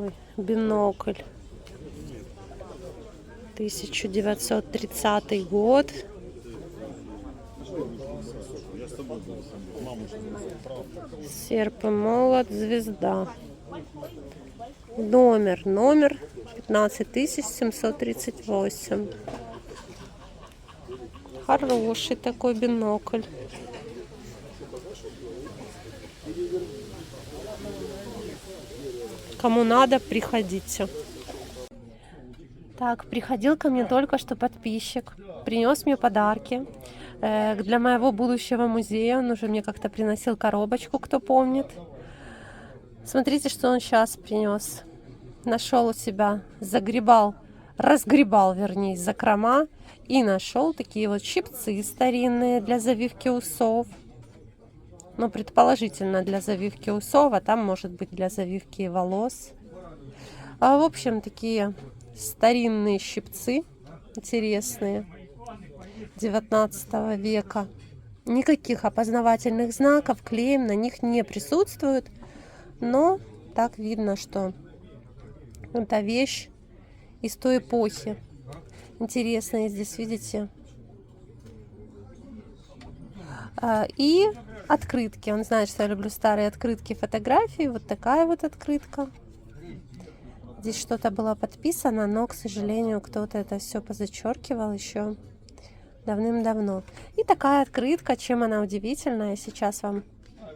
такой бинокль. 1930 год. Серп и молот, звезда. Номер 15738. Хороший такой бинокль. Кому надо, приходите. Так, приходил ко мне только что подписчик. Принес мне подарки для моего будущего музея. Он уже мне как-то приносил коробочку, кто помнит. Смотрите, что он сейчас принес. Нашел у себя, разгребал, вернее, закрома. И нашел такие вот щипцы старинные для завивки усов. Ну, предположительно для завивки усов, а там может быть для завивки волос. В общем, такие старинные щипцы, интересные, 19 века. Никаких опознавательных знаков, клейм на них не присутствует, но так видно, что это вещь из той эпохи. Интересные здесь, видите. И открытки. Он знает, что я люблю старые открытки, фотографии. Вот такая вот открытка. Здесь что-то было подписано, но, к сожалению, кто-то это все позачеркивал еще давным-давно. И такая открытка, чем она удивительна, я сейчас вам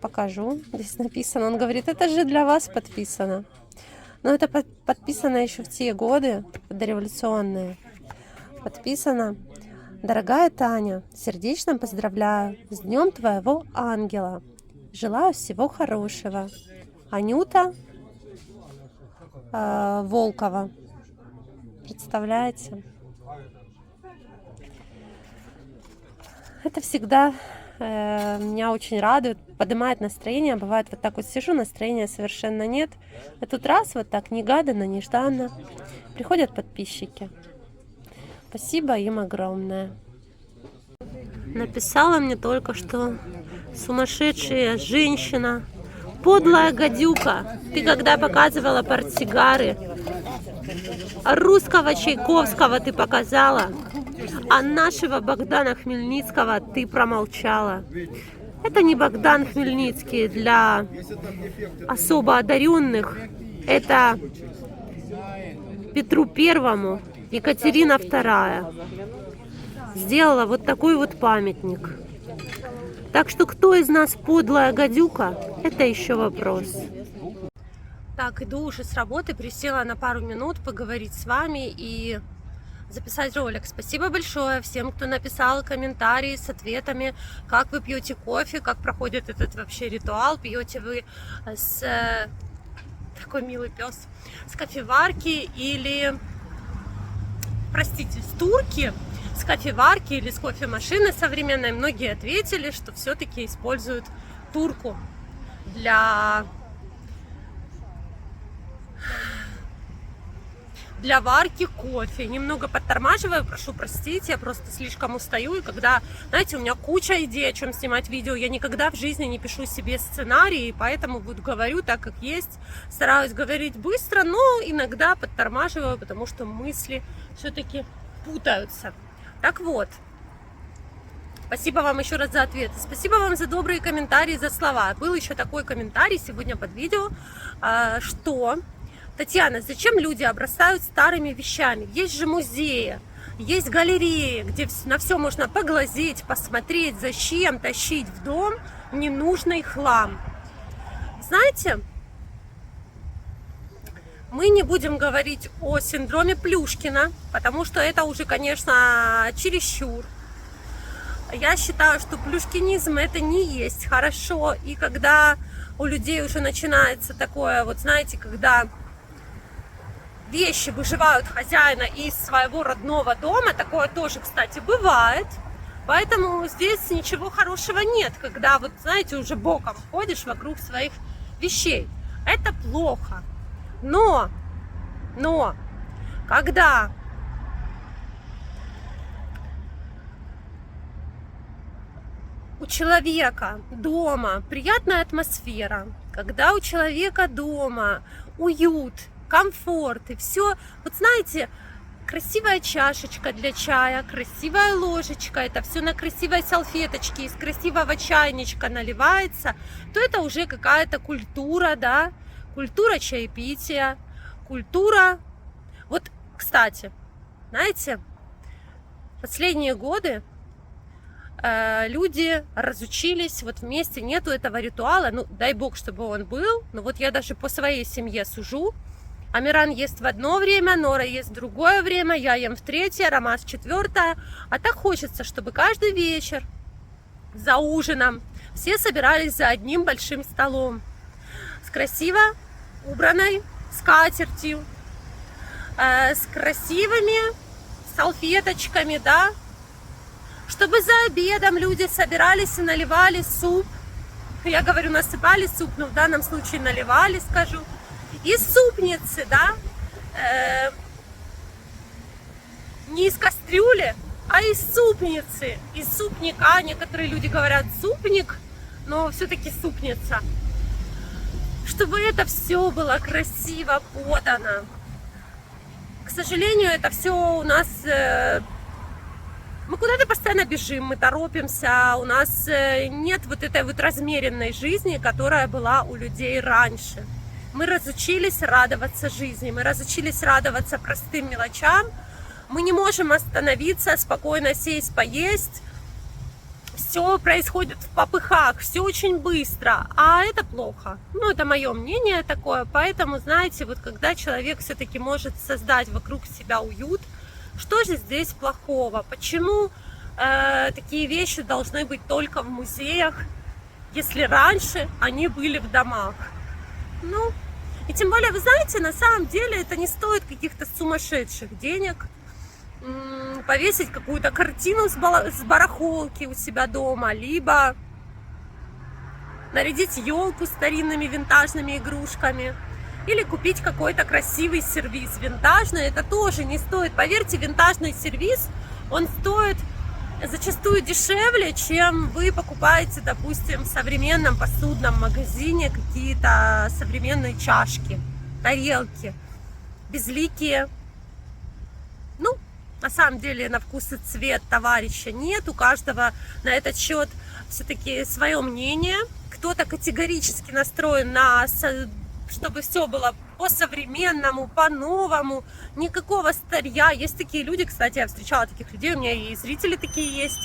покажу. Здесь написано, он говорит, это же для вас подписано. Но это подписано еще в те годы, дореволюционные. Подписано: дорогая Таня, сердечно поздравляю с днем твоего ангела. Желаю всего хорошего. Анюта Волкова. Представляете? Это всегда меня очень радует, поднимает настроение. Бывает, вот так вот сижу, настроения совершенно нет. А тут раз, вот так, негаданно, нежданно приходят подписчики. Спасибо им огромное. Написала мне только что сумасшедшая женщина. Подлая гадюка, ты когда показывала портсигары, русского Чайковского ты показала, а нашего Богдана Хмельницкого ты промолчала. Это не Богдан Хмельницкий для особо одаренных, это Петру Первому Екатерина II сделала вот такой вот памятник. Так что кто из нас подлая гадюка, это еще вопрос. Так, иду уже с работы, присела на пару минут поговорить с вами и записать ролик. Спасибо большое всем, кто написал комментарии с ответами, как вы пьете кофе, как проходит этот вообще ритуал, пьете вы с... Такой милый пес. С кофеварки или... Простите, с турки, с кофеварки или с кофемашины современной. Многие ответили, что все-таки используют турку для варки кофе. Немного подтормаживаю, прошу простить, я просто слишком устаю. И когда, знаете, у меня куча идей, о чем снимать видео, я никогда в жизни не пишу себе сценарий, и поэтому вот говорю так, как есть. Стараюсь говорить быстро, но иногда подтормаживаю, потому что мысли все-таки путаются. Так вот, спасибо вам еще раз за ответы. Спасибо вам за добрые комментарии, за слова. Был еще такой комментарий сегодня под видео, что... Татьяна, зачем люди обрастают старыми вещами? Есть же музеи, есть галереи, где на все можно поглазеть, посмотреть, зачем тащить в дом ненужный хлам. Знаете, мы не будем говорить о синдроме Плюшкина, потому что это уже, конечно, чересчур. Я считаю, что плюшкинизм это не есть хорошо. И когда у людей уже начинается такое, вот знаете, когда... вещи выживают хозяина из своего родного дома, такое тоже, кстати, бывает, поэтому здесь ничего хорошего нет, когда, вот, знаете, уже боком ходишь вокруг своих вещей, это плохо, но, когда у человека дома приятная атмосфера, когда у человека дома уют, комфорт и все. Вот знаете, красивая чашечка для чая, красивая ложечка, это все на красивой салфеточке, из красивого чайничка наливается, то это уже какая-то культура, да, культура чаепития, культура. Вот, кстати, знаете, последние годы люди разучились, вот вместе нету этого ритуала, ну, дай бог, чтобы он был, но вот я даже по своей семье сужу. Амиран ест в одно время, Нора ест в другое время, я ем в третье, Ромас в четвертое. А так хочется, чтобы каждый вечер за ужином все собирались за одним большим столом с красиво убранной скатертью, с красивыми салфеточками, да, чтобы за обедом люди собирались и наливали суп. Я говорю, насыпали суп, но в данном случае наливали, скажу. Из супницы, да, не из кастрюли, а из супницы, из супника. Некоторые люди говорят супник, но все-таки супница. Чтобы это все было красиво подано. К сожалению, это все у нас... Мы куда-то постоянно бежим, мы торопимся, у нас нет вот этой вот размеренной жизни, которая была у людей раньше. Мы разучились радоваться жизни, мы разучились радоваться простым мелочам, мы не можем остановиться, спокойно сесть, поесть. Все происходит в попыхах, все очень быстро, а это плохо. Ну, это мое мнение такое, поэтому, знаете, вот когда человек все-таки может создать вокруг себя уют, что же здесь плохого? Почему такие вещи должны быть только в музеях, если раньше они были в домах? Ну, и тем более, вы знаете, на самом деле это не стоит каких-то сумасшедших денег. Повесить какую-то картину с барахолки у себя дома, либо нарядить елку старинными винтажными игрушками. Или купить какой-то красивый сервиз винтажный, это тоже не стоит. Поверьте, винтажный сервиз, он стоит зачастую дешевле, чем вы покупаете, допустим, в современном посудном магазине какие-то современные чашки, тарелки, безликие. Ну, на самом деле, на вкус и цвет товарища нет, у каждого на этот счет все-таки свое мнение. Кто-то категорически настроен на... чтобы все было по-современному, по-новому, никакого старья. Есть такие люди, кстати, я встречала таких людей, у меня и зрители такие есть,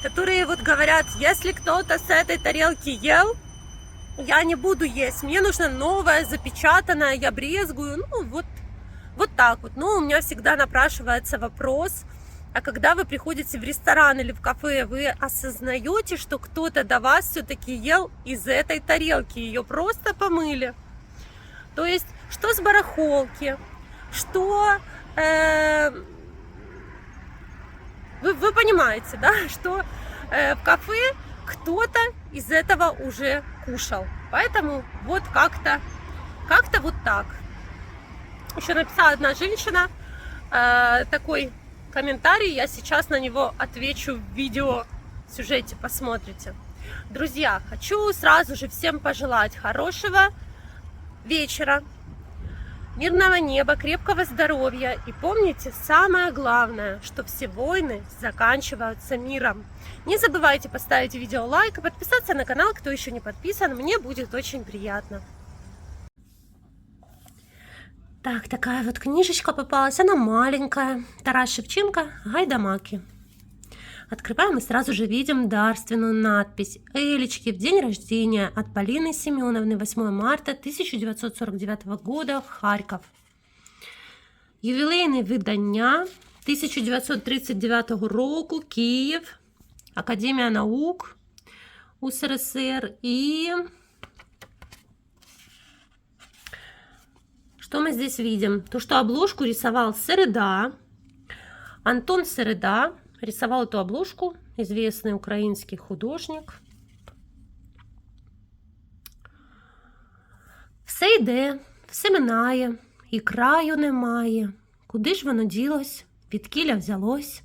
которые вот говорят, если кто-то с этой тарелки ел, я не буду есть, мне нужно новое, запечатанное, я брезгую, ну вот так вот. Но у меня всегда напрашивается вопрос, а когда вы приходите в ресторан или в кафе, вы осознаете, что кто-то до вас все-таки ел из этой тарелки, ее просто помыли? То есть, что с барахолки, что... Вы понимаете, да, что в кафе кто-то из этого уже кушал. Поэтому вот как-то вот так. Еще написала одна женщина такой комментарий, я сейчас на него отвечу в видео сюжете, посмотрите. Друзья, хочу сразу же всем пожелать хорошего вечера, мирного неба, крепкого здоровья. И помните, самое главное, что все войны заканчиваются миром. Не забывайте поставить видео лайк и подписаться на канал, кто еще не подписан. Мне будет очень приятно. Так, такая вот книжечка попалась. Она маленькая. Тарас Шевченко «Гайдамаки». Открываем и сразу же видим дарственную надпись «Элечки в день рождения» от Полины Семеновны, 8 марта 1949 года, Харьков. Ювілейне видання 1939 року, Киев, Академия наук УССР. И что мы здесь видим? То, что обложку рисовал Середа, Антон Середа. Рисовал эту обложку известный украинский художник. Все йде, все минає, і краю немає. Куди ж воно ділось, відкіля взялось?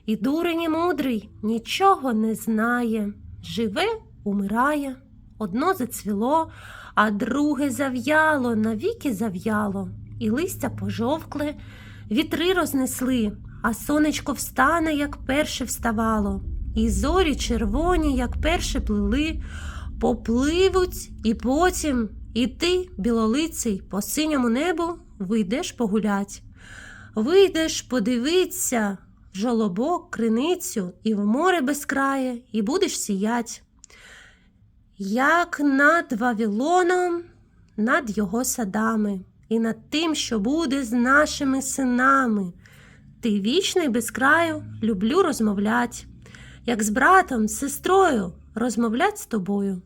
І дурень і мудрий нічого не знає. Живе, умирає, одно зацвіло, а друге зав'яло, навіки зав'яло. і листя пожовкле, вітри рознесли, а сонечко встане, як перше вставало, і зорі червоні, як перше плили, попливуть, і потім і ти, білолиций, по синьому небу вийдеш погулять. Вийдеш подивиться в жолобок, криницю і в море безкрає, і будеш сіять. Як над Вавилоном, над його садами, і над тим, що буде з нашими синами. Ти вічний без краю, люблю розмовлять, як з братом, з сестрою розмовлять з тобою.